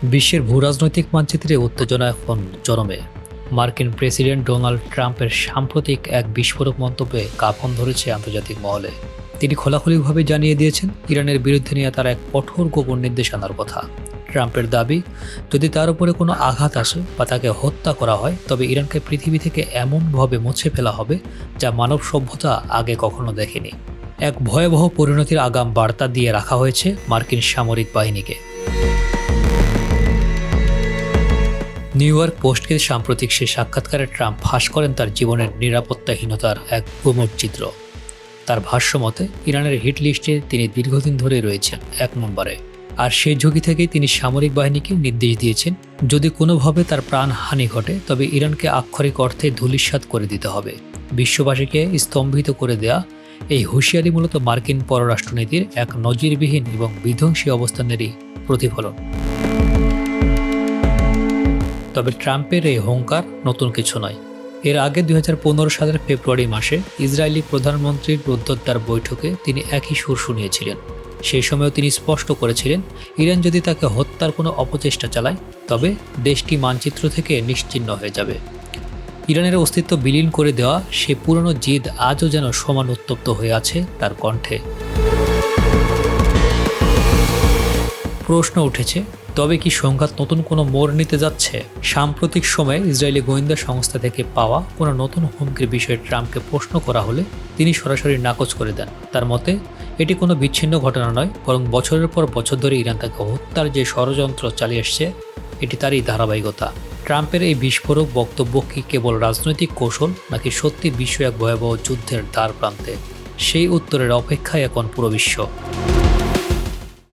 বিশ্বের ভূরাজনৈতিক মানচিত্রে উত্তেজনা এখন চরমে। মার্কিন প্রেসিডেন্ট ডোনাল্ড ট্রাম্পের সাম্প্রতিক এক বিস্ফোরক মন্তব্যে কাঁপন ধরেছে আন্তর্জাতিক মহলে। তিনি খোলাখুলিভাবে জানিয়ে দিয়েছেন ইরানের বিরুদ্ধে নিয়ে তার এক কঠোর গোপন নির্দেশনার কথা। ট্রাম্পের দাবি, যদি তার উপরে কোনো আঘাত আসে বা তাকে হত্যা করা হয়, তবে ইরানকে পৃথিবী থেকে এমনভাবে মুছে ফেলা হবে যা মানব সভ্যতা আগে কখনো দেখেনি। এক ভয়াবহ পরিণতির আগাম বার্তা দিয়ে রাখা হয়েছে মার্কিন সামরিক বাহিনীকে। নিউ ইয়র্ক পোস্টকে সাম্প্রতিক সে সাক্ষাৎকারে ট্রাম্প ফাঁস করেন তার জীবনের নিরাপত্তাহীনতার এক গুমট চিত্র। তার ভাষ্য মতে, ইরানের হিট লিস্টে তিনি দীর্ঘদিন ধরে রয়েছেন 1 নম্বরে। আর সেই ঝুঁকি থেকেই তিনি সামরিক বাহিনীকে নির্দেশ দিয়েছেন, যদি কোনোভাবে তার প্রাণহানি ঘটে তবে ইরানকে আক্ষরিক অর্থে ধূলিসাৎ করে দিতে হবে। বিশ্ববাসীকে স্তম্ভিত করে দেয়া এই হুঁশিয়ারি মূলত মার্কিন পররাষ্ট্রনীতির এক নজিরবিহীন এবং বিধ্বংসী অবস্থানেরই প্রতিফলন। তবে ট্রাম্পের এই হুঙ্কার নতুন কিছু নয়। এর আগে 2015 সালের ফেব্রুয়ারি মাসে ইসরায়েলি প্রধানমন্ত্রীর রুদ্ধদ্বার বৈঠকে তিনি একই সুর শুনিয়েছিলেন। সেই সময়ও তিনি স্পষ্ট করেছিলেন, ইরান যদি তাকে হত্যার কোনো অপচেষ্টা চালায় তবে দেশটি মানচিত্র থেকে নিশ্চিহ্ন হয়ে যাবে। ইরানের অস্তিত্ব বিলীন করে দেওয়া সে পুরনো জিদ আজও যেন সমান উত্তপ্ত হয়ে আছে তার কণ্ঠে। প্রশ্ন উঠেছে, তবে কি সংঘাত নতুন কোনো মোড় নিতে যাচ্ছে? সাম্প্রতিক সময়ে ইসরায়েলি গোয়েন্দা সংস্থা থেকে পাওয়া কোনো নতুন হুমকির বিষয়ে ট্রাম্পকে প্রশ্ন করা হলে তিনি সরাসরি নাকচ করে দেন। তার মতে, এটি কোনো বিচ্ছিন্ন ঘটনা নয়, বরং বছরের পর বছর ধরে ইরান তাকে হত্যার যে ষড়যন্ত্র চালিয়ে আসছে এটি তারই ধারাবাহিকতা। ট্রাম্পের এই বিস্ফোরক বক্তব্য কি কেবল রাজনৈতিক কৌশল, নাকি সত্যি বিশ্ব এক ভয়াবহ যুদ্ধের দ্বার প্রান্তে? সেই উত্তরের অপেক্ষায় এখন পুরো বিশ্ব।